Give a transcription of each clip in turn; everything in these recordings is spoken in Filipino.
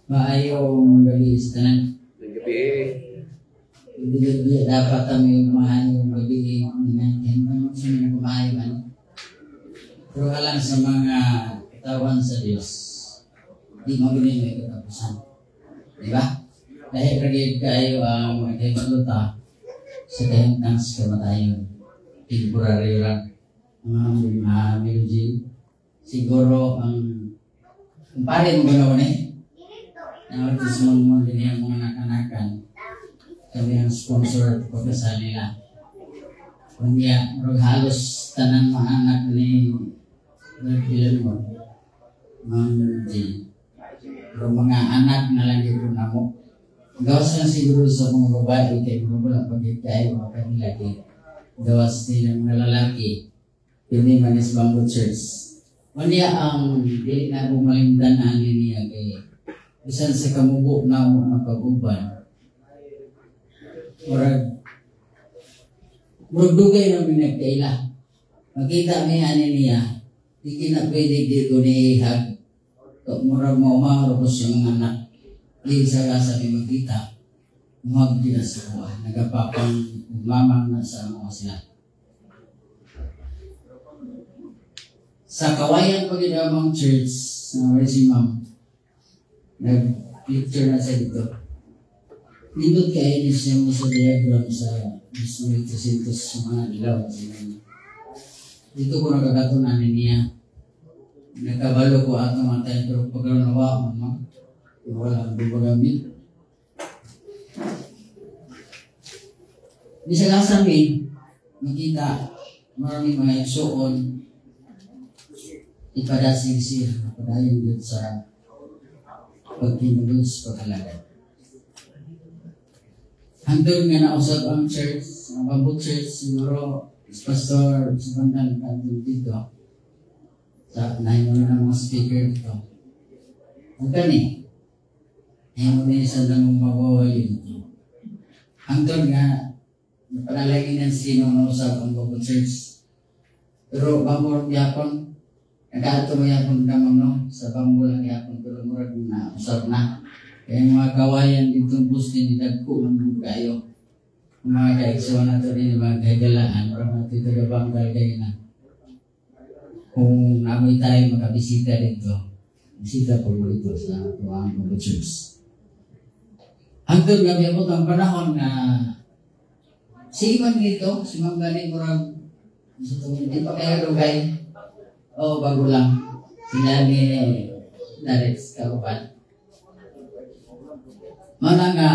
Maayong gabi sa tanan. Gabi. Hindi dapat kami maayong gabi hindi sino kumaayon. Pero alam sa mga katawan sa Diyos, di mabili may katapusan. Di ba? Dahil kagig kayo ang mga maluta sa kahintang sa kamatayon. Temporary lang. Mga music. Siguro ang pare mo ganoon na ito sa mga din yung mga nakanakan. Kami ang sponsor at pagkasal nila. Kunya, halos tanan mga anak ni Nagbilan mo. Pero mga anak na lang yung na mo. Gawas lang siguro sa mga babae kay mga wala pagkikay mga kanilaki. Gawas din ang mga lalaki. Pili manis Bamboo Church. Kunya ang dili na bumalimtanan niya kay bisan sa kamubo na mo mapag-uban. Murag dugay na binagkaila. Makita may ani niya, di na pwede dito ni ihag. Murag maumaro ko siyang anak. Di sa kasa may magkita. Muhag din sa kuha. Nagapapang mamang na sa mga sila. Sa kawayan pagkidamang church, na si ma'am, nag-picture na sa dito. Nindot kayo niya siya mo sa diagram sa mismo ito sintos sa mga ilaw. Dito ko nagkakatunan niya. Nagkabalo ko ato mga tayo pero pagkanawa mo, wala ang bubagamit. Di sa kasamin, makita maraming mga igsoon ipadasing siya, padayon dito sa pagkinulog sa pagkalagay. Hantod nga nausap ang church, ang Bamboo Church, siguro, pastor, sa bandang kanto dito, sa nahin mo na ng mga speaker dito. Ang gani, nahin mo na isa lang mabawal dito. Hantod nga, napanalagin ng sino nausap ang Bamboo Church. Pero bamboo yapon, nagkaato mo yapon damang no, sa bamboo lang yapon, pero murag na usap na. Kaya mga kawayan dito bus din didagko ng kayo. Mga kaigsawa na ito rin, mga kagalaan, para natin ito gabanggal kayo na. Kung namoy tayo makabisita dito, bisita po dito sa tuwang Bamboo Church. Hanggang gabi mo ang panahon na si Iman dito, si Mang Gani Murag, hindi pa kayo lugay, o bago lang, sila ni Narex Karupan. Mana nga,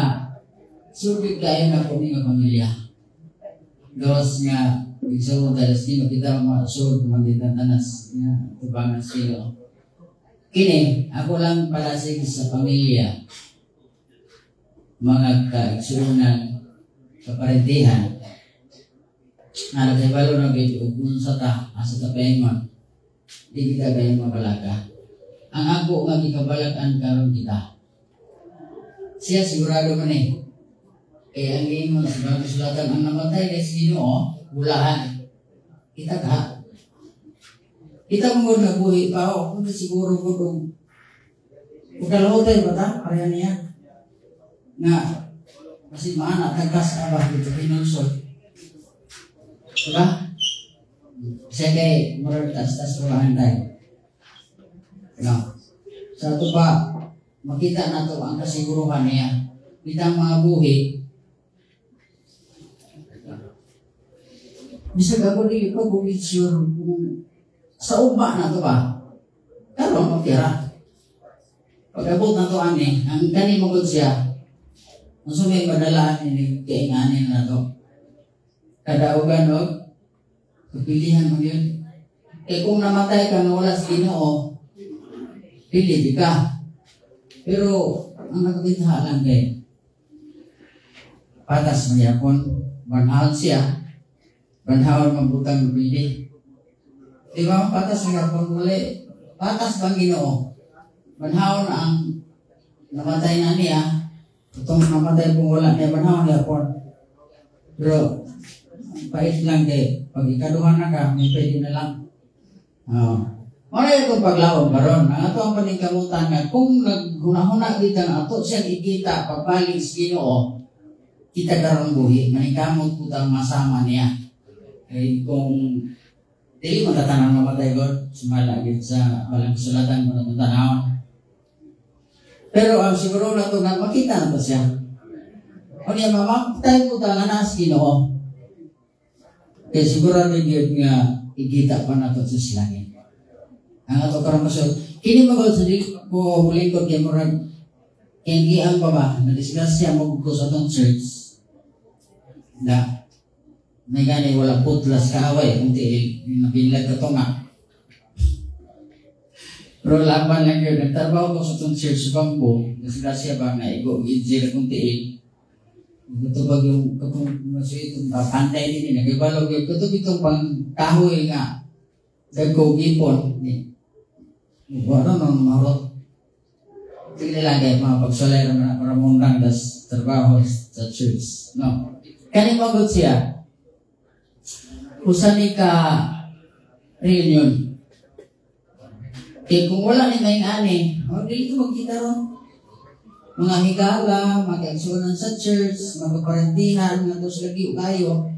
subig kayo na po nga pamilya. Gawas nga, igsaw mo tayo sino, kita ma-sure kumagita tanas nga, tubangan sino. Kini, ako lang palasig sa pamilya, mga kaigsunan, kaparentihan, na nagkabalo na gito, kung sa ta, asa tapayin di kita kayo mabalaka. Ang ako nga ikabalakan karon kita. Siya sigurado man kaya ang imo sa sulatan ang namatay kay Ginoo bulahan. Kita ka. Kita mo na buhi pa o kung siguro ko kung kalahotay ba ta pareha niya nga kasi maana tagkas ba dito pinulsol. Diba? Siya kay murag tas bulahan tayo. No. Sa ito pa makita na ito ang kasiguruhan niya. Kitang mga buhi. Bisa ka ko di ko bukit sure sa uba na ito ba? Karon magtira. Pag-abot na ito ani, ang kani magod siya. Ang sumay padalaan ni kainganin na ito. Kadaugan o pagpilihan mo yun. Kung namatay ka na wala sa Ginoo, pili ka. Pero ang nagkabinta lang kay patas mayapon, banhawon siya, banhawon mabutang bili. Di ba patas mayapon muli, patas bang Ginoo? Banhawon ang namatay na niya, itong namatay kung wala niya banhawon yapon. Pero pait lang kay pag ikaduhan na ka, may pwede na lang. Mara ito paglaom karon. Ang ato ang paningkamutan nga kung naghunahuna kita nga ato siya ikita pagbalik sa Ginoo, kita karon buhi maningkamot putang masama niya. Kay kung dili mo tatanang mamatay God, sumala gid sa balang sulatan mo na tanawon. Pero ang siguro na ito na makita na to siya. O niya, mamakitay ko nga na sa Ginoo. Kaya siguro rin yun nga ikita pa na ito sa silangin. Ang ato karamasyon, kini magod sa di ko huling ko kaya murag kaya pa ba, na-disgrasya mo ko sa itong church na may gani walang putlas kaaway, hindi nabilag ka ito nga. Pero laban lang yun, nagtrabaho ko sa itong church bangko, disgrasya ba nga, i-jira kong tiil. Ito ba yung itong pantay din, nagibalaw yun, ito itong pang kahoy nga, gagko gipon. Wala nang mahulot. Tignan lang kayo, mga pagsulay na maramundang das trabaho sa church. No? Kani magod siya, usani ka reunion. Eh kung wala ni may ani, dito magkita ron. Mga higala, mag-eksunan sa church, magpaparantihan, nga dos lagi kayo.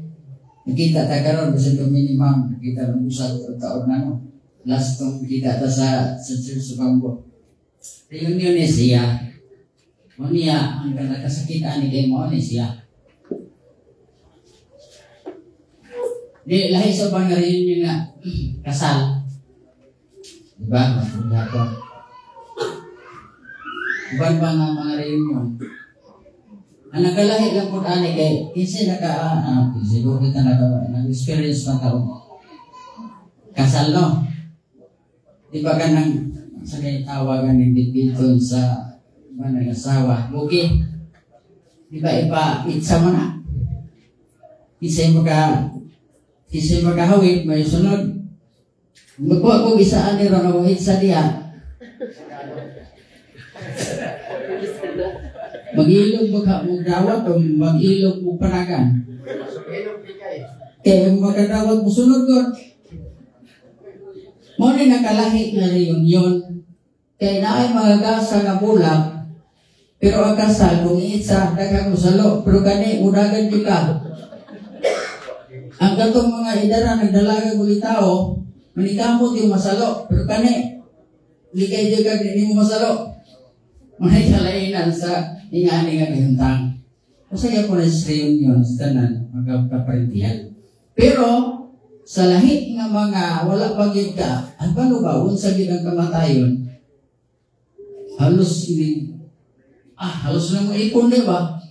Nakita ta karon bisan ko minimum, nakita ron usad taon na no. Last kong kita ta sa church sa Bangko. Reunion ni siya. O niya, ang nakasakitan ni kay mo ni siya. Di lahi sa bang reunion nga kasal. Diba? Matunda ko. Iban ba nga mga reunion? Ang nagkalahi lang po ani kay kasi siguro kita nag-experience pa taon. Kasal no? Di ba ka nang sa tawagan ng dito sa asawa? Okay. Di ba itsa mo na? Isa'y magkahawid, may sunod. Magkuha ko isaan ni Ron, ang itsa diya. Mag-ilog magdawat o mag-ilog mo panagan. Kaya magkadawat mo sunod ko. Muna nakalahi na reunion. Kaya na ay magagasa nga bulak. Pero ang kasal, kung itsa, dagang musalo. Pero kani, udagan di ka. Ang katong mga idara, nagdalaga muli tao, manikamot yung masalo. Pero kani, likay di ka, hindi mo masalo. May kalainan sa ingani nga gihintang. Masaya po na sa reunion, sa tanan, magkaparintihan. Pero, sa lahi nga mga wala pagid ka, ang paano ba, unsa gid ang kamatayon? Halos na mo ipon, di ba?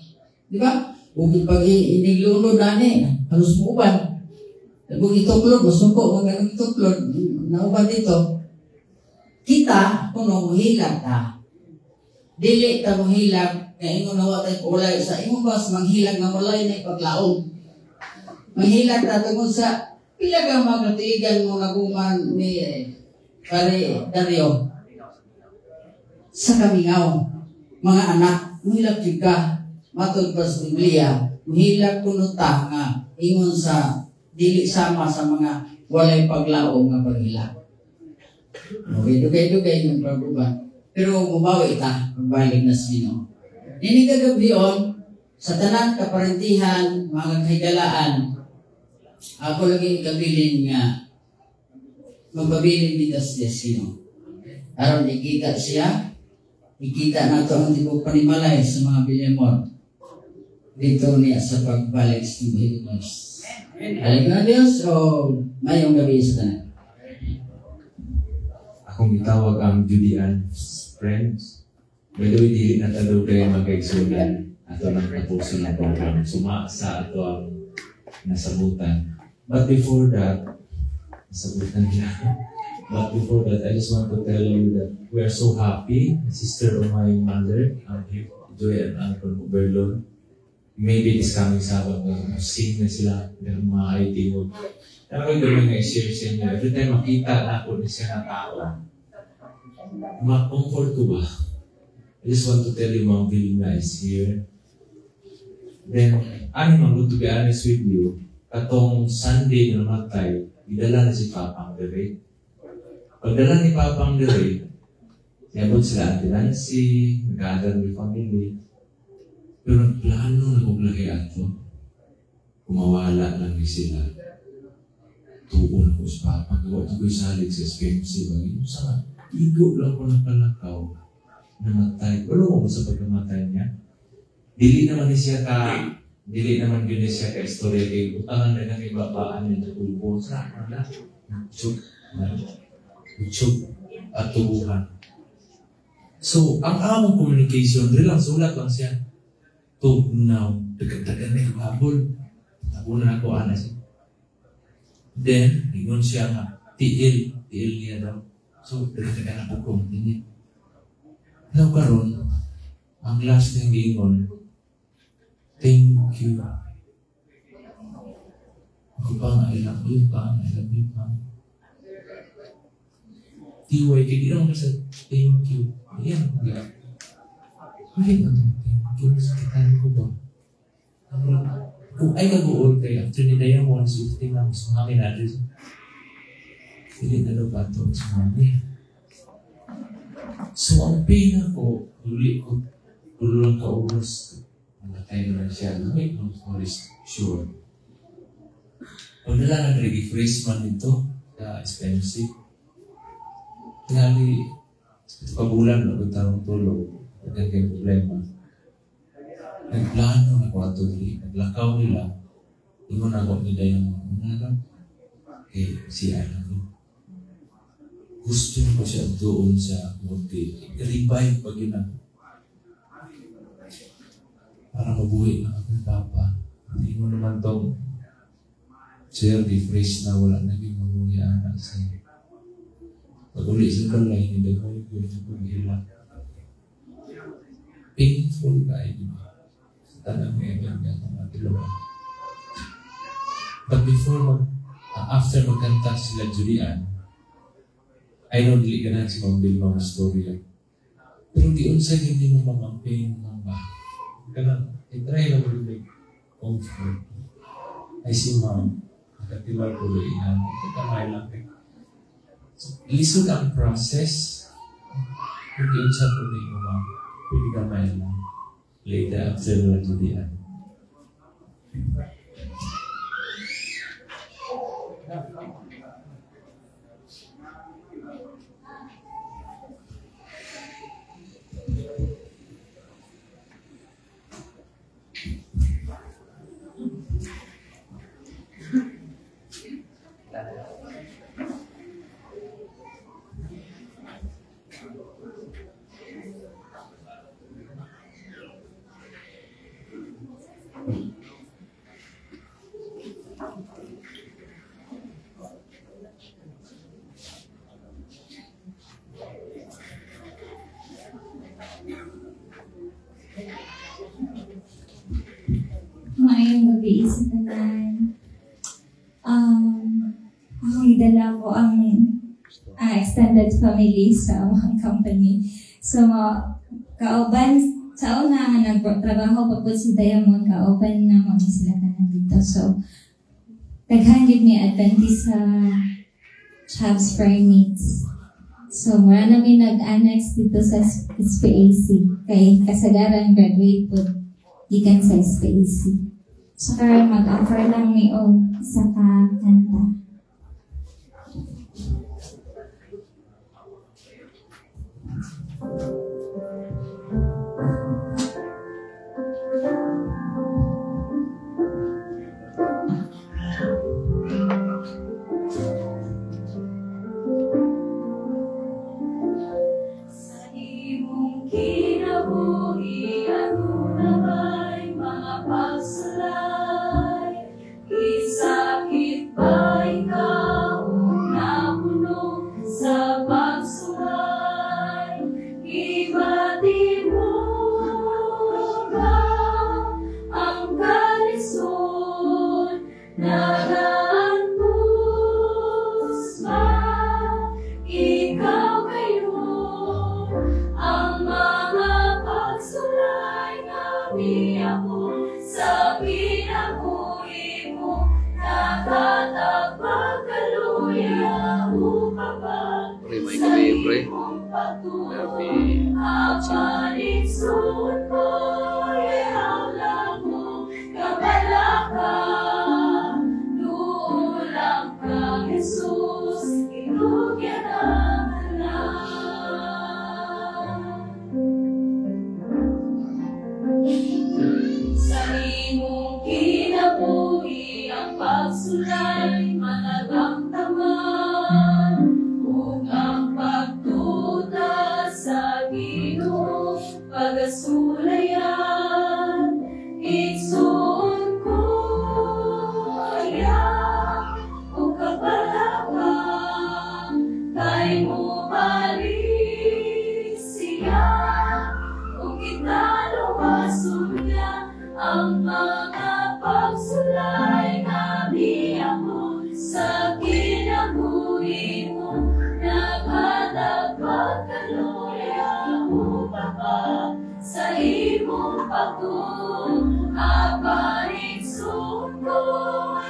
Di ba? Kung pag iniglunod na halos mo uban. Kung ituklod, masuko, mga ituklod, nauban dito. Kita, kung hilag ka, dili ka mo hilag, kaya ingon nawa tayo ulay sa imong bas, manghilag na mulay na ipaglaong. Manghilag na tungkol sa pila ka magatigan mo naguman ni Pare Dario sa kamingaw. Mga anak, muhilak ka, matod pa sa Biblia, muhilak kunuta nga ingon sa dili sama sa mga walay paglaong nga paghilak. Okay, dugay-dugay yung pagbuban. Pero mubawi ita, pagbalik na sa Ginoo. Nini kagabion, sa tanan kaparentihan, mga kahigalaan, ako lagi kabilin nga magpabilin dito sa Ginoo. Aron ikita siya, ikita na ito ang tibok panimalay sa mga bilimor. Dito niya sa pagbalik sa Diyos. Aling na Diyos o mayong gabi sa tanan? Akong itawag ang Julian friends. By the way, dili na talo kayo magkaigsulan ato ng tapusin na program. Sa ato ang nasabutan. But before that, nasabutan nila. But before that, I just want to tell you that we are so happy. The sister of my mother, Joy and Uncle Berlon, maybe this coming Sabbath, sing na sila ng mga IT mo. Talagang gawin nga i-share sa inyo. Every time makita na ako na siya na tao, ma-comfort ko ba? I just want to tell you, Ma'am Vilma is here. Then, I'm going to be honest with you. katong Sunday na namatay, idala na si Papang Dere. Pagdala ni Papang Dere, yabot sila Ate Nancy, nag-aaral ng family. Pero plano na kong laki ato. Kumawala lang ni sila. Tuon ko sa Papa, gawa ito ko'y salig sa SPMC. Bagay sa igo lang ko nakalakaw. Namatay. Wala mo sa pagkamatay niya. Dili naman yun siya ka istorya kay utangan na kang ibabaan yung tubo sa mga utsog at tubuhan. So, ang among communication, lang sulat lang siya. To now, dagdag-dagan na yung habol. Nabunan ako, siya. Then, ingon siya nga, tiil niya daw. So, dagdag-dagan na po kong tinit. Now, karon, ang last ng ingon, thank you. Ako pa nga, I love you pa. Tiway, kaya di naman sa thank you. Ayan, yeah. Ay, thank you. Sakitan ko ba? Kung ay mag-uol kayo, after ni Daya mo, sifting lang sa hangin natin. Hindi na daw ba ito sa hangin? So, ang pina ko, tulo lang ka oras. Namatay naman siya. Wait, no, sure. Kung nila nag-refresh man dito, expensive. Tingali, ito pagulan na magtarong tulog. Nagkakay problema. Nagplano na ko ato nila. Naglakaw nila. Ingon ako nila yung siya na ko. Gusto ko siya doon sa munti. I-revive pag yun ako. Para mabuhay ng aking papa. Hindi mo naman itong refresh na wala naging mabuhay anak sa pag-uli sa balay, hindi ko yung pag-ilang. Painful kayo, di ba? Sa tanang may ng mga tilawan. But after magkanta sila Julian, I know dili ka na si Mambil mga storya. Pero di unsa hindi mo mamamping mga kanang i-try lang ulit comfort. Ay si Ma'am, nakatiwal ko ulit yan. Kamay lang kayo. So, lisod ang process. Kung i-unsa ko na yung Ma'am, pwede kamay lang. Later after lang Julian. Ngayong gabi sa tanan. Ako idala ko ang extended family sa among company. So, kauban, sa una nga nagtrabaho pa po si Diamond, kauban na mo sila tanan dito. So, daghan gid may advantage sa Chavs Primates. So, mura namin nag-annex dito sa SPAC. Kay kasagaran graduate po gikan sa SPAC. So, karon mag-offer lang mi isa ka kanta. Sa imong kinabuhi, ano na ba'y mga pagsulay? Isakit ba'y Pray mo kami, pray. Happy Jesus, inugyan ang sa imong kinabuhi ang pagsulay managamdaman ug ang pagtuta sa Ginoo pagasulayan igsoon ko ug kabalaka kay mo balik siya ug italuwason niya ang mga pagsulay nga biyahon sa kinabuhi mo naghatag pagkaluya upang ka sa imong pagtun aparigsoon ko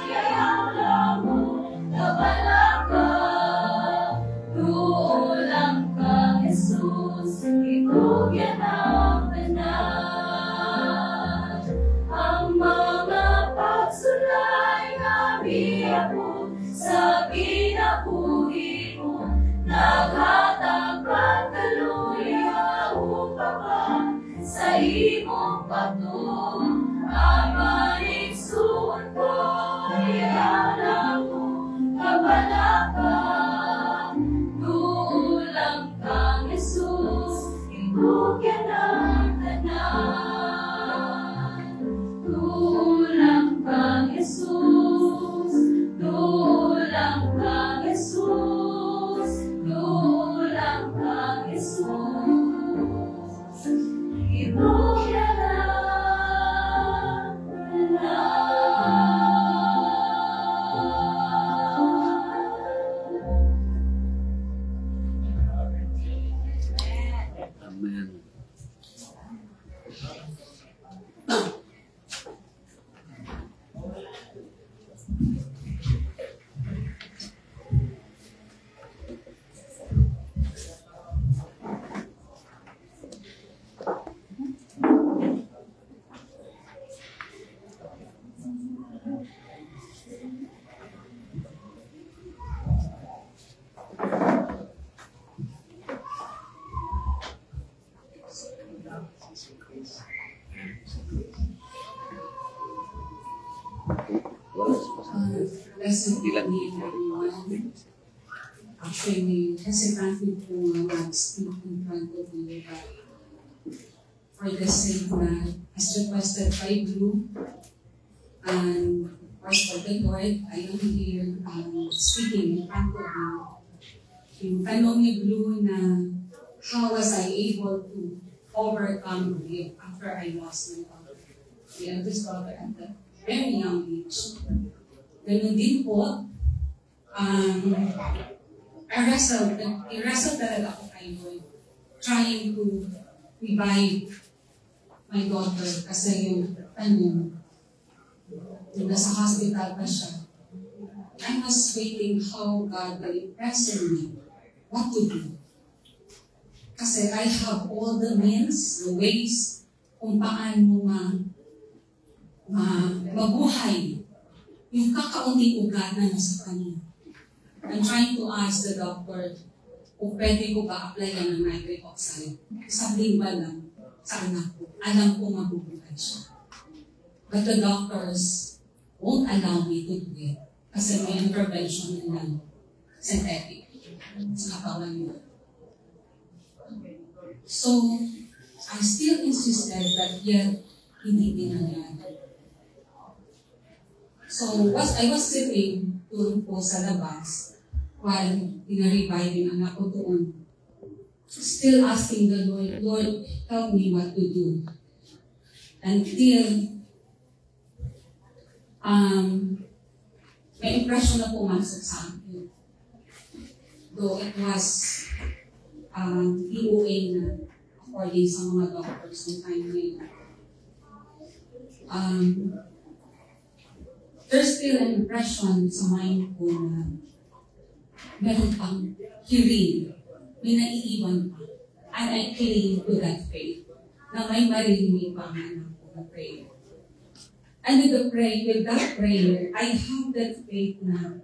yayala mo kabalaka tuulang ka Jesus itugyan ang tanan ang mga pagsulay nga biyahon sa kinabuhi mo naghatag pagkaluya upang ka sa imong pagtun aparigsoon ko yayala mo kabalaka tuulang kang Jesus itugyan ang tanan tuulang kang Jesus tuulang kang Jesus tuulang kang Jesus itugyan ang Amen. Blessed evening, everyone. Actually, hesitant po mag-speak in front of you, but for the sake na as requested by Blue, and of course for the Lord, I am here speaking in front of you. Yung tanong ni Blue na how was I able to overcome grief after I lost my daughter, the eldest daughter at a very young age. Ganun din po, i-wrestle talaga ako kay Lord, trying to revive my daughter kasi yung nasa hospital pa siya. I was waiting how God will impress in me what to do. Kasi I have all the means, the ways, kung paano mabuhay yung kakaunting ugat na nasa kanya. I'm trying to ask the doctor kung pwede ko ba applyan ng nitric oxide. Isang lingba lang sa anak ko. Alam ko mabubuhay siya. But the doctors won't allow me to do it kasi may intervention nila synthetic sa katawan niya. So, I still insisted that yet hindi din nangyari. So, I was sitting doon po sa labas while pina-revive yung anak ko doon. Still asking the Lord, Lord, help me what to do. Until may impression na pumasok sa akin. Though it was EOA na according sa mga doctors ng time na yun. There's still an impression sa mind ko na meron pang hiring, may naiiwan pa. And I cling to that faith na may maririnig pa ang anak ko na prayer. And with that prayer, I have that faith na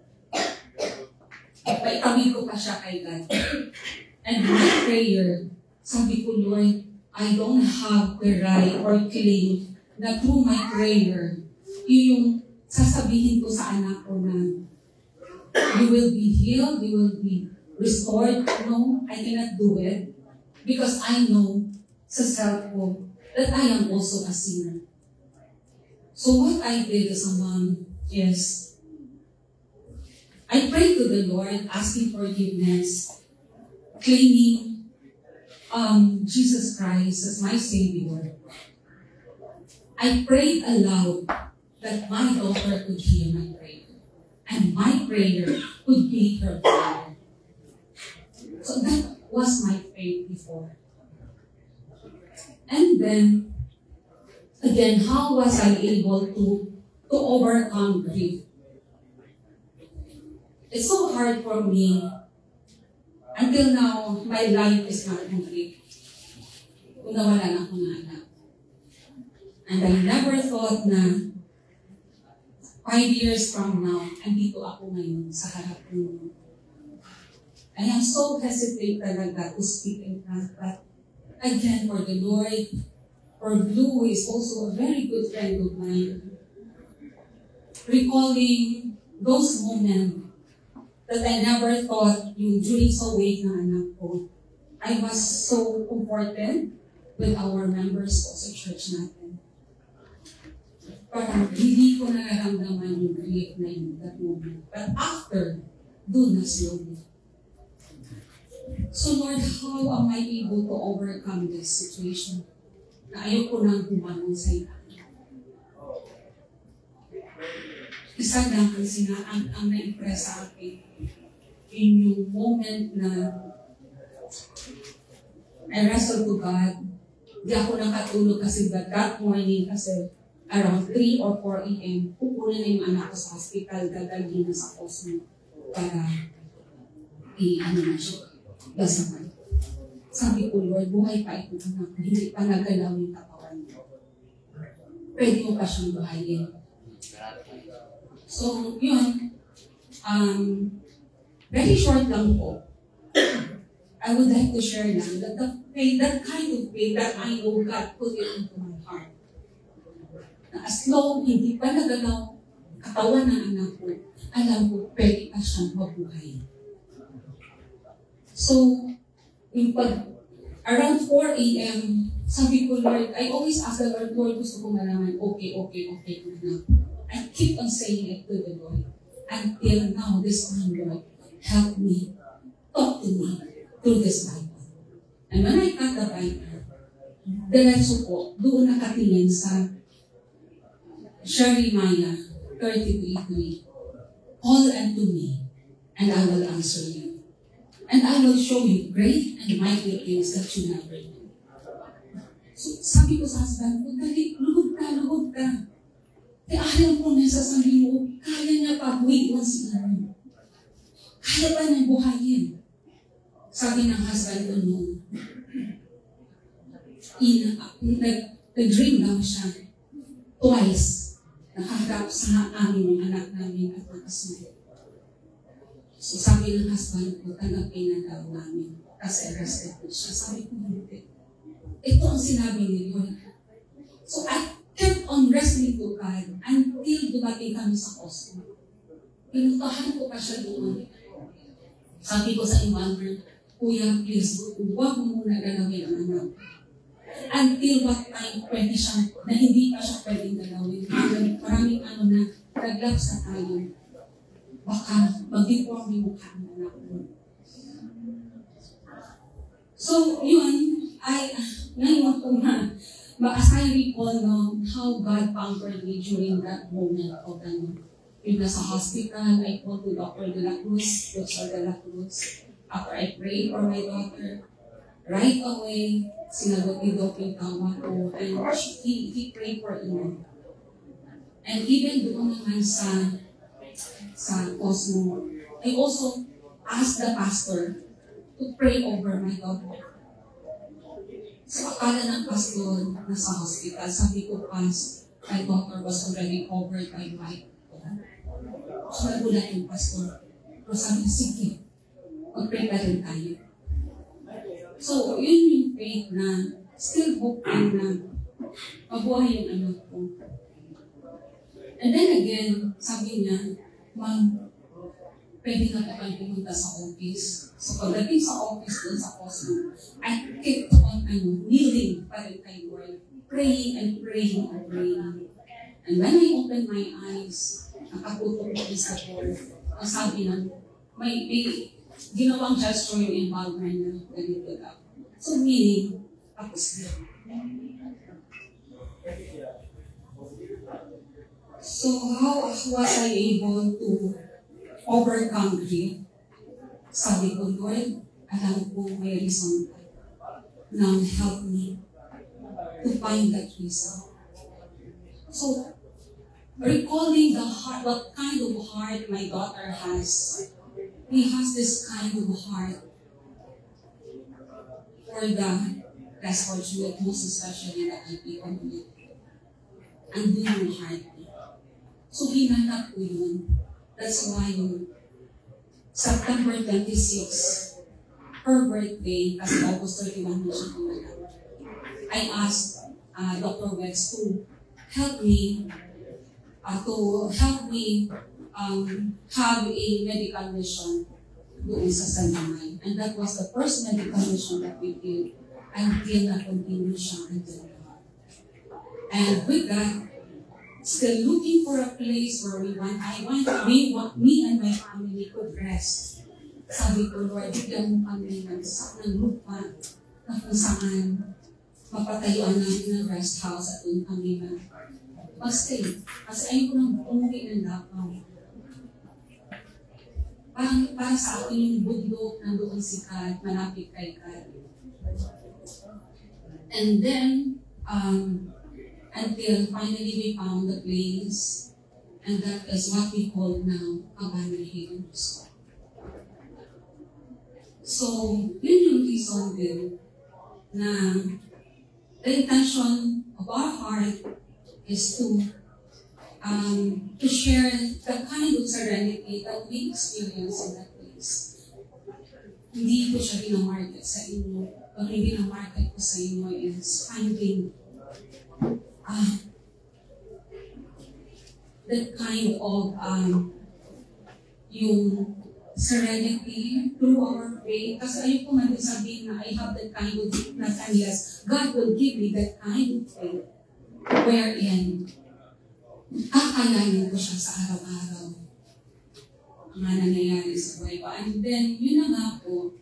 maitabi ko pa siya kay God. And with prayer, sabi ko, Lord, I don't have the right or claim na through my prayer, yung sasabihin ko sa anak ko na you will be healed, you will be restored. No, I cannot do it because I know sa self ko that I am also a sinner. So what I did as a mom is I prayed to the Lord asking forgiveness, claiming Jesus Christ as my Savior. I prayed aloud that my daughter could hear my prayer and my prayer could be her prayer. So that was my faith before. And then, again, how was I able to overcome grief? It's so hard for me. Until now, my life is not complete. Kung nawalan ako ng anak. And I never thought na 5 years from now, andito ako ngayon sa harap mo. I am so hesitant talaga to speak in front, but again, for the Lord, for Blue is also a very good friend of mine. Recalling those moments that I never thought yung during sa wake ng anak ko, I was so comforted with our members po sa church natin. Parang hindi ko nararamdaman yung grief na yun, that moment. But after, doon na slowly. So Lord, how am I able to overcome this situation? Na ayoko nang bumangon sa iyo. Isa lang kasi na ang na-impress sa akin in yung moment na I wrestled to God. Di ako nakatulog kasi that morning kasi around 3 or 4 a.m. pupunan na yung anak ko sa hospital, dadalhin na sa Cosmo para i-ano na siya. Basaman. Sabi ko, Lord, buhay pa itong anak ko, hindi pa nagalaw yung katawan mo. Pwede mo pa siyang buhayin. So, yun, very short lang po. I would like to share lang that the faith, that kind of faith that I know God put it into my heart. Na as long hindi pa nagalaw katawan ng anak ko, alam ko, pwede pa siyang mabuhay. So, yung around 4 a.m., sabi ko, Lord, I always ask the Lord, gusto ko malaman, okay na. I keep on saying it to the Lord. Until now, this time, Lord, help me, talk to me through this Bible. And when I got the Bible, diretso po, doon nakatingin sa Jeremiah 33:3. Call unto me, and I will answer you. And I will show you great and mighty things that you never knew. So, sabi ko sa husband ko, dali, lugod ka. Kaya alam ko na sasabihin mo, kaya niya pa buwiwan si Aaron. Kaya pa niyang buhayin. Sabi ng husband ko noon, nag-dream daw siya twice. Nakaharap sa amin ng anak namin at nakasmile. So sabi ng husband ko, tanggapin na daw namin kasi arrested po siya. Sabi ko, hindi. Ito ang sinabi ni Lord. So I kept on wrestling to God until dumating kami sa Cosmo. Pinuntahan ko pa siya doon. Sabi ko sa Emmanuel, Kuya, please, huwag mo muna galawin ang anak. Until what time pwede siya, na hindi pa siya pwedeng galawin. Maraming na, naglap sa tayo. Baka mag-deform yung mukha ng anak mo. So, yun, ngayon ko na, as I recall how God pampered me during that moment of yung nasa hospital, I called to Dr. De La Cruz, Dr. De La Cruz. After I prayed for my daughter, right away, sinagot ni Doc yung tawa ko, and he prayed for me. And even doon naman sa Cosmo, asked the pastor to pray over my daughter. So akala ng pastor nasa hospital, sabi ko, Pas, my daughter was already covered by white. So nagulat yung pastor. Pero sabi niya, sige, mag-pray pa rin tayo. So yun yung faith na still hoping na mabuhay yung anak ko. And then again, sabi niya, Ma'am, pwede na pa kayo pumunta sa office. So pagdating sa office doon sa Cosmo, I kept on kneeling pa rin kay Lord, praying and praying and praying. And when I opened my eyes, nakaputok ko sa Lord, ang sabi na, may ginawang gesture yung involvement niya, ganito lang. So meaning, tapos din. So how was I able to overcome grief? Sabi ko, Lord, alam ko may reason ka. Now help me to find that reason. So, recalling the heart, what kind of heart my daughter has, he has this kind of heart for the less fortunate, most especially the IP community. Andun yung heart niya. So, hinanap ko yun. That's why September 26, her birthday, kasi August 31 na siya kumalat. I asked Dr. Wex to help me have a medical mission doon sa San Juan. And that was the first medical mission that we did until na-continue siya until now. And with that, still looking for a place where me and my family could rest. Sabi ko, Lord, bigyan mo kami ng lupa na kung saan mapatayuan namin ng rest house at doon kami na mag-stay. Kasi ayun ko nang umuwi ng Davao. Para sa akin yung bundok na doon si Kat, malapit kay Kat. And then, until finally we found the place, and that is what we call now Cabana Hills. So, yun yung reason din na the intention of our heart is to share the kind of serenity that we experience in that place. Hindi ko siya ginamarket sa inyo. Pag hindi ginamarket ko sa inyo is finding that kind of yung serenity through our faith. Kasi ayoko man din sabihin na I have that kind of faith, not unless God will give me that kind of faith wherein kakayanin ko siya sa araw-araw ang mga nangyayari sa buhay ko. And then, yun na nga po,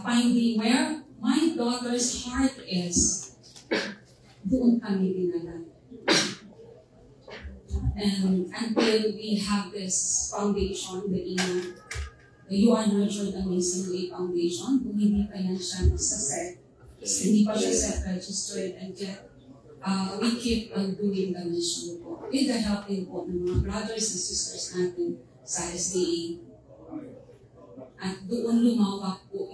finding where my daughter's heart is, doon kami dinala. And until we have this foundation, the You Are Nurtured Amazingly Foundation, kung hindi pa yan siya nasa-set, hindi pa siya set-registered, and yet, we keep on doing the mission po. With the help din po ng mga brothers and sisters natin sa SDA. At doon lumawak po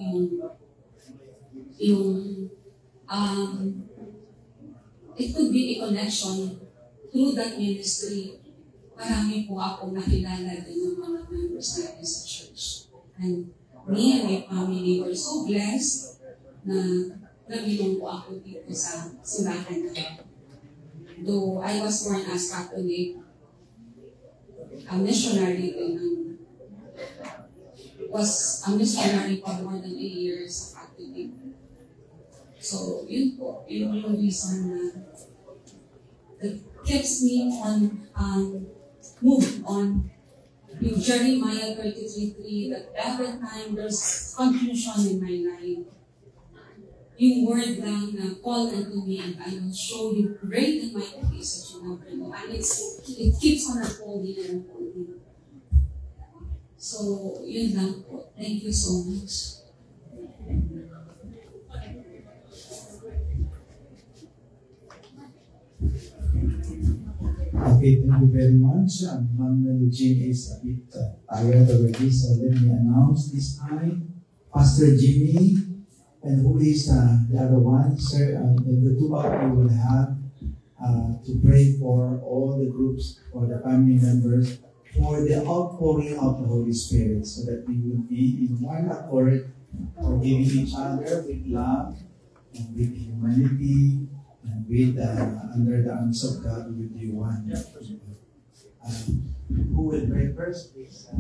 it could be a connection through that ministry. Marami po akong nakilala din ng mga members natin sa church. And me and my family were so blessed na nabilong po ako dito sa simbahan na. Though I was born as Catholic, a missionary din was a missionary for more than 8 years sa Catholic. So, yun po, yun yung reason na that keeps me on, move on. Yung Jeremiah 33:3, that every time there's confusion in my life, yung word lang na call unto me and I will show you great and mighty things that you never know. And it keeps on unfolding and unfolding. So, yun lang po. Thank you so much. Okay, thank you very much. Manuel Jim is a bit tired already, so let me announce this time. Pastor Jimmy, and who is the other one, sir? And the two of you will have to pray for all the groups, for the family members, for the outpouring of the Holy Spirit, so that we will be in one accord, forgiving each other with love and with humanity, and with under the arms of God, we will be one. Who will pray first, please?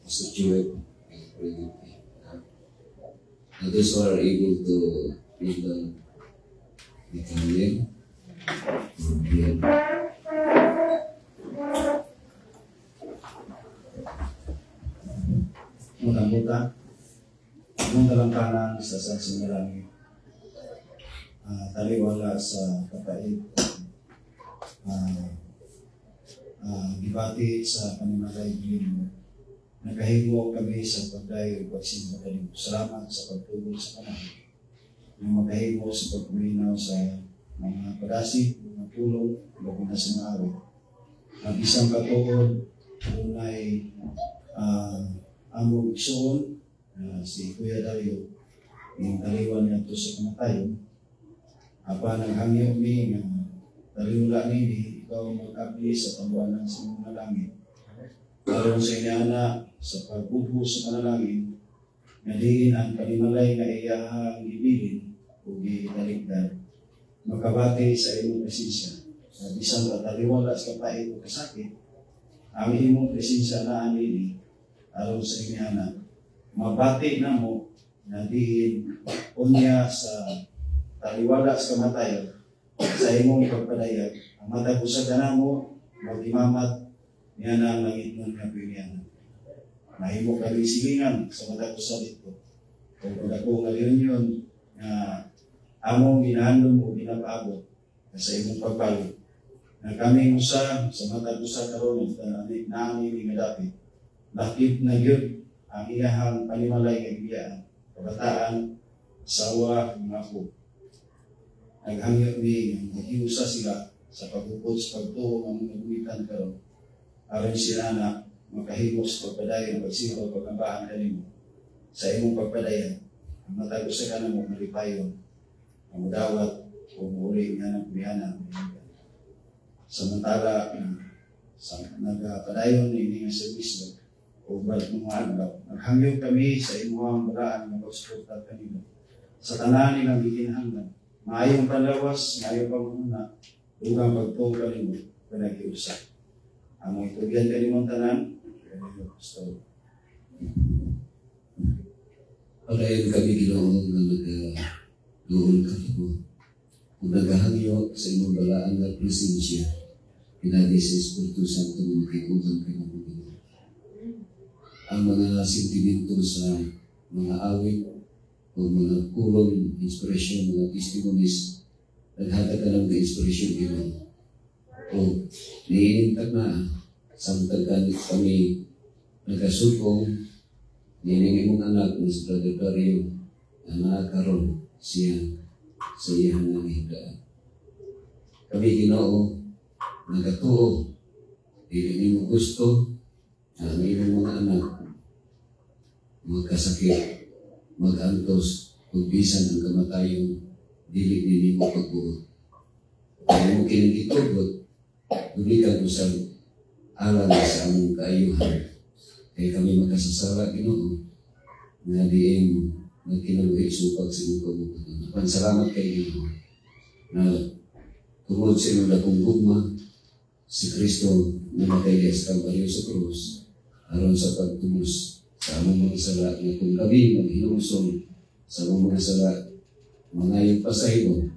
Pastor Joel, those who are able to lead the communion, mudah-mudahan mong dalamtanan sa sansimirami taliwala sa kapait gibati sa panimalay mo. Nagahimo kami sa pagdayo o pagsimba kanimo. Salamat sa pagtulog sa panahon. Nang magahimo sa pagpulinaw sa mga padasi, mga tulong, bago na sa mga awit. Ang isang katuod, tunay among igsoon, si Kuya Dario, yung taliwan niya ito sa kamatayon. Apa naghangyo mi nga taliwala nini, ikaw mag-abli sa pagbuanan sa mga langit. Karon sa inana, sa pagbubo sa panalangin, nadiin ang panimalay na iyahang ibilin o italigdan. Makabati sa imong presensya. Bisang kataliwala sa kapait o kasakit, ang imong presensya na anili, aron sa inana, mabati na mo, nadiin unya sa taliwala sa kamatayon, sa imong pagpadayag, ang matagusagan na mo, mag-imamat, yan ang langit ng kapilian. Mahimo kami silingan sa matagusan ito. Kung ako ngayon yun, na among ginahandom o ginapaabot sa imong pagbalik. Na kami usa sa matagusan karon na aming nga lakip na yun ang iyahang panimalay ng biyaan, kabataan, sawa, mga po. Naghangyo ni naghiusa sila sa pagbukod sa pagtuo ng mga gumitan karon. Aron sila na makahimo sa pagpadayon, pagsipaw, pagkambahan kanimo sa imong pagpadayon. Ang matagusa ka na mo malipayon, ang dawat o muli nga ng pilihanan. Samantala, sa nagpadayon na ini nga servisyo, o balik mga adlaw. Naghangyo kami sa imuhang balaan na pagsuporta kanino. Sa tanan nilang gikinahanglan, maayong panlawas, maayong pamuna, dugang pagtuo kanino, panagiusa. Ang mga itugyan kanimong tanan, kanino gusto. Pagayon kami Ginoo nga nag-duol kanimo. Kung naghangyo sa imong balaan na presensya, pinagi sa Espiritu Santo na makikugang kanimo. Ang mga sentimento sa mga awit o mga kulong, inspirasyon, mga testimonies, naghatag ka lang na inspirasyon yun. O niinintag na, samtag kami nagkasukong, nining imong anak na si Brother Dario, na nakakaroon siya sa iyang nangihidaan. Kami Ginoo, nagatuo, hindi mo gusto, ang iyong mga anak, magkasakit, mag-antos, kung bisan ang kamatayon, dili mo pagbuot. Kaya mo kinagitugot, bulikan mo sa alam sa among kaayuhan. Kaya kami magkasasala, Ginoo, na diin nagkinaluhi supag sa imong kabubutan. Pansalamat kay Ginoo na tungod sa imong dakong gugma, si Kristo na nakaya sa Kalbaryo sa krus, aron sa pagtubos sa among mga sala, na kung kami maghinusong sa among mga sala, mga yung pasaylo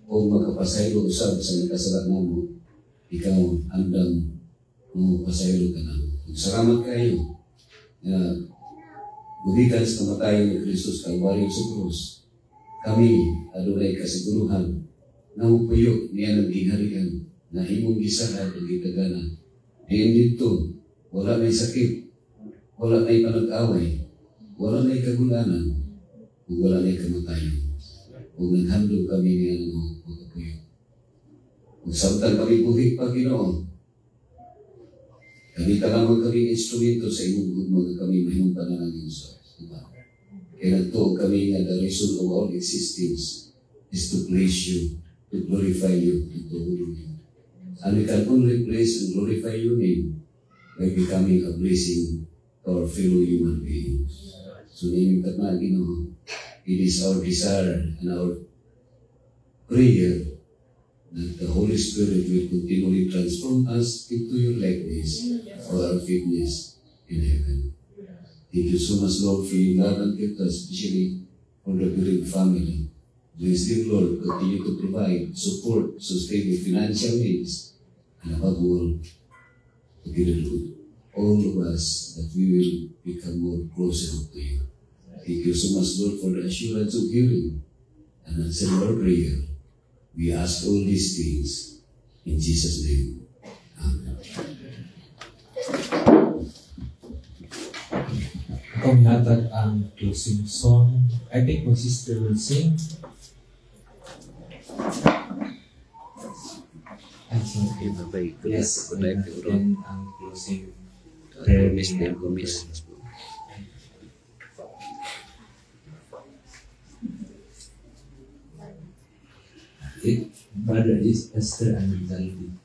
o magkapasaylo usab sa nagkasala namo, ikaw andang mo pasaylo ka na. Salamat kayo na budikan sa kamatayon ni Kristo sa Kalbaryo sa krus, kami adunay kasiguruhan na mupuyo niya ng gingharian na imong gisahad o gitaganan. Ngayon dito, wala may sakit, wala may panag-away, wala may kagulanan, o wala may kamatayon. O naghandog kami niya ng pagkapuyo. O Kung samtang kami buhi pa, Ginoo, kami lamang kami instrumento sa imong gugma nga kami mahimong pananangin sa diba? Kaya nagtuog kami nga the reason of all existence is to praise you, to glorify you, and to honor you. And we can only praise and glorify your name by becoming a blessing to our fellow human beings. So, naming katma, Ginoo, it is our desire and our prayer that the Holy Spirit will continually transform us into your likeness for our fitness in heaven. Thank you so much, Lord, for your love and gift, especially for the bereaved family. Bless them, Lord, continue to provide support, sustain their financial needs, and above all, together with all of us, that we will become more closer to you. Thank you so much, Lord, for the assurance of hearing and answer our prayer. We ask all these things in Jesus' name. Amen. Kung hatag ang closing song, I think my sister will sing. And so, yes, and then ang closing prayer ni Gomez. Brother is Esther and Zaldi.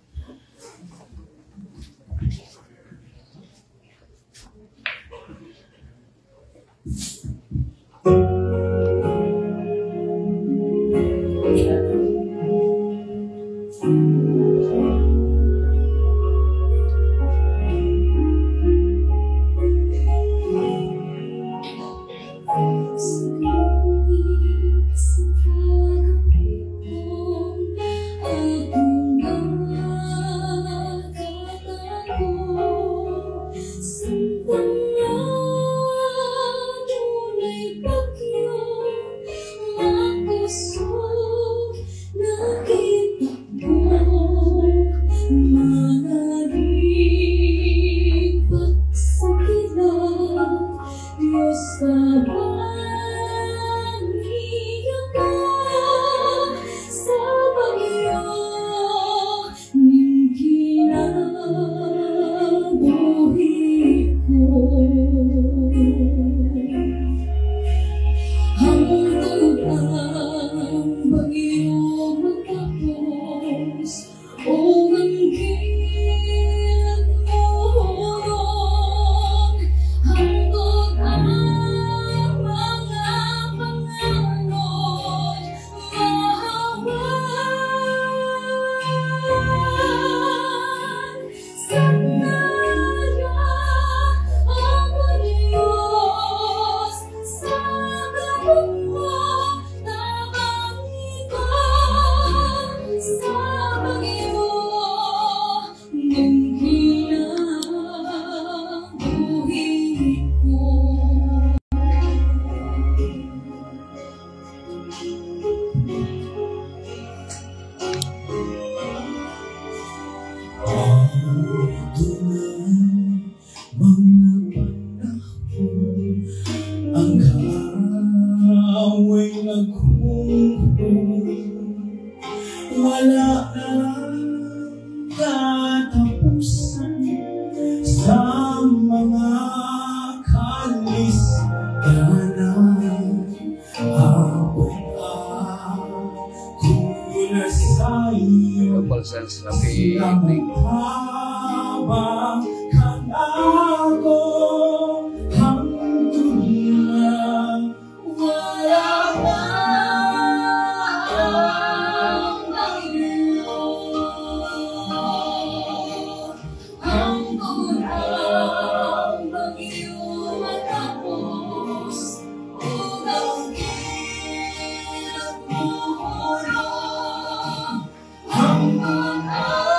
Hanggang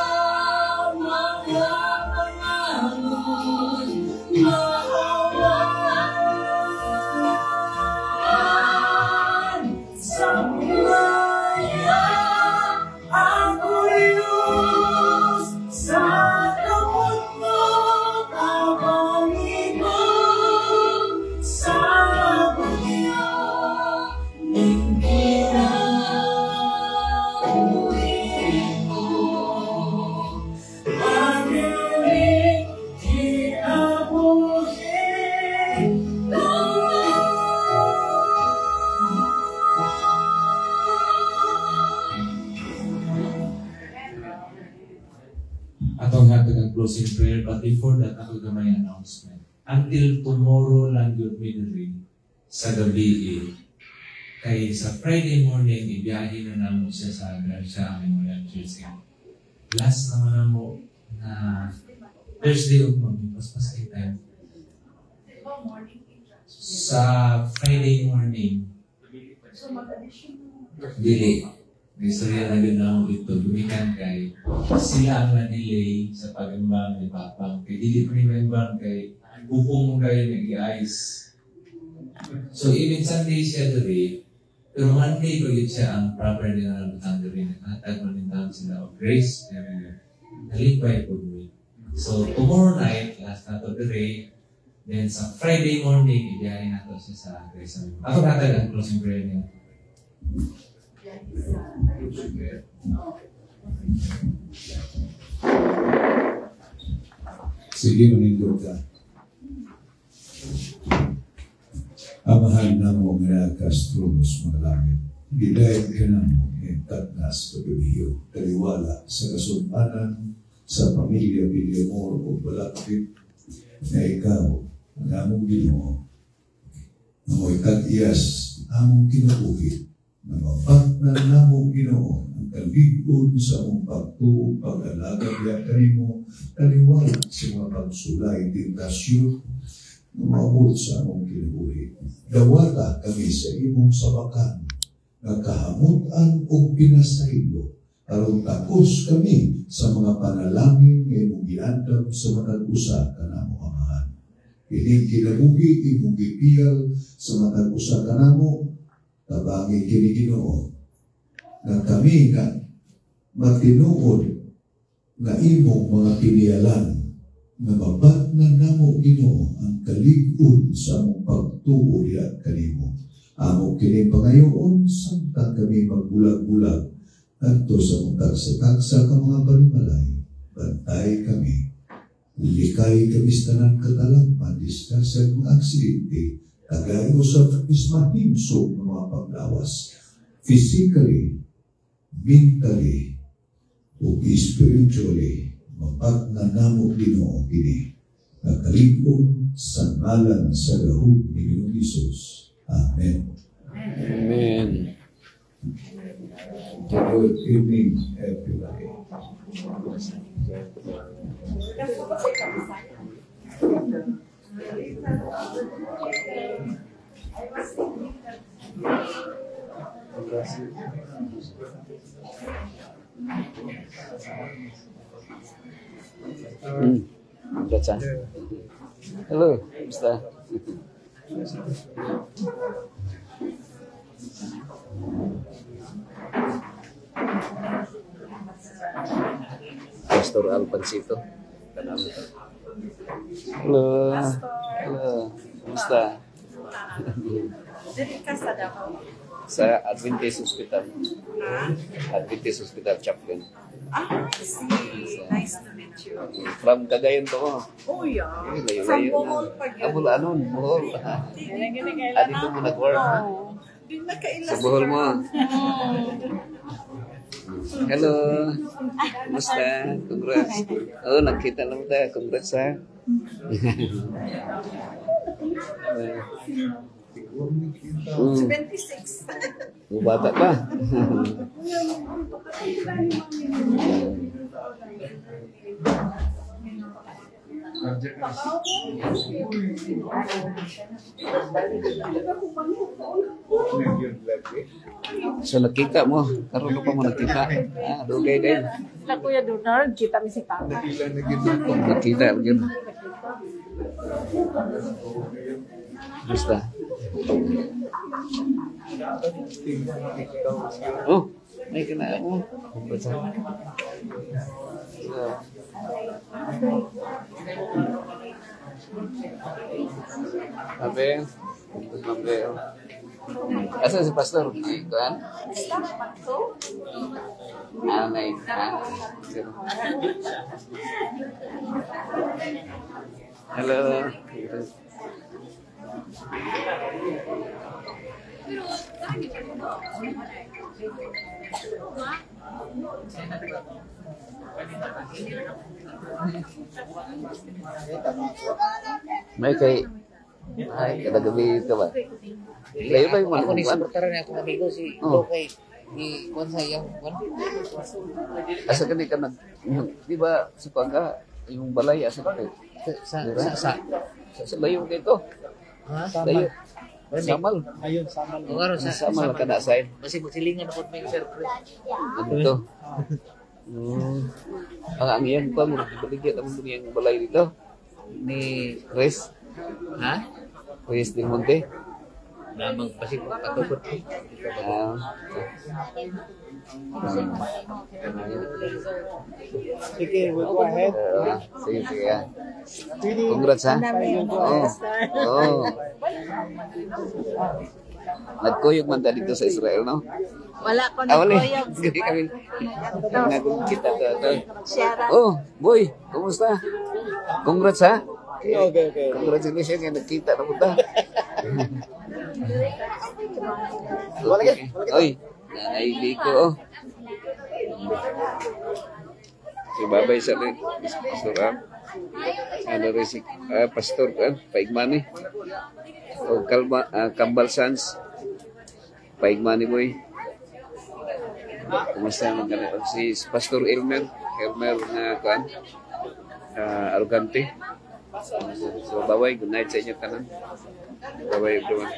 closing prayer. But before that, ako gamay announcement. Until tomorrow lang yun midday sa gabi kay sa Friday morning, ibiyahin na namin siya sa Gracia Memorial Church. Last naman na mo na Thursday of morning, mas kay time. Sa Friday morning, dili. Istorya na din ako ito, lumikan kay sila ang na-delay sa pag-imbang ni Papang. Kay dili pa kay bukong mo kayo nag-i-ice. So even Sunday siya dali, pero Monday ko yun siya ang proper din na nabutang dali. Nagkatag mo din taon sila of grace. Nalipay po mo. So tomorrow night, last na to the day, then sa Friday morning, ibiyahin nato siya sa grace. Ako natag ang closing prayer niya. Sige, manindog ka. Amahan na mo nga kastromos mga langit. Gidayad ka na mo hintag nas pagbibiyo. Taliwala sa kasultanan sa pamilya mo o balakit na ikaw ang among Ginoo. Na mo'y tag-iyas among kinabuhi. Na mapagnan na mo Ginoo ang kaligod sa mong pagtuo, pag-alagad ya kanimo, taliwala sa mga pagsulay, tentasyon, na maabot sa among kinabuhi. Dawata kami sa imong sabakan, nagkahamutan o pinasahilo, aron tapos kami sa mga panalangin nga imong giandam sa matag usa kanamo Amahan. Kining kinabuhi imong gipiyal sa matag usa kanamo, tabangi kini Ginoo na kami nga matinuod nga imong mga pinialan na mabatnan namo Ginoo ang kalig-on sa among pagtuo diha kanimo. Amo kini pangayoon samtang kami magbulag-bulag adto sa mong tagsa-tagsa ka mga balimalay. Bantay kami. Likay kami sa tanan katalampan diskrasya ng aksidente. Tagayo sa mahimsog ng mga paglawas. Physically, mentally, o spiritually, mapagna namo Ginoo kini. Nakalig-on sa ngalan sa gahug ni Ginoong Hesus. Amen. Amen. Good evening, everybody. Baca. Halo, Ustaz. Pastor Alpancito. Halo. Halo. Kumusta? Dari ka sa Davao? Sa Adventist Hospital. Adventist Hospital Chaplain. Ah, I see. Nice to meet you. From Cagayan to mo. Oh, yeah. Sa Bohol pa yun. Abul anon, Bohol. Dito mo nag-work. Di na kailan Sa Bohol mo. Hello. Kumusta? Congrats. Oh, nakita lang tayo. Congrats ha. Mm. 26. Bata pa. So nakita mo, karon pa mo nakita. Dugay kayo. Na Kuya Donald, kita mi si Papa. Nakita yun. Basta. Oh, may kena mo. Sabi, asa si Pastor? Ikuan? May hello. May kay ay kada gabi ka ba? Layo ba yung Ako ni mga supporter niya akong amigo si Oh. Lokay. Ni kuan sa iyang kuan. asa ka ka nag di ba sa pagka yung balay asa ka sa layo dito. Ha? Layo. Samal. Ayun, sama O karon sa Samal ka na sa Kasi magsilingan ako may sir. dito. Ang iyang pa mo baligyan ang iyang balay dito. Ni Chris, ha? Chris Del Monte. Lamang pasig patukod. Ah, Sige, we'll go ahead. sige, sige. Congrats ha. Oh. Nagkuyog man tayo dito sa Israel, no? Wala ko Wala. nagkuyog. Hindi kami nagkita to. Shara. Oh, boy, kumusta? Congrats ha. Okay. Congratulations nga nagkita na punta. Walagay. Oy, naili ko oh. Si Babay sa rin, Pastor Am. Ano rin si Pastor Paigmani. O Kambal Sans. Paigmani boy. Kumusta naman ka na? Si Pastor Elmer na kuan. Arugante. So, bye-bye. Good night sa inyo kanan. Bye-bye everyone.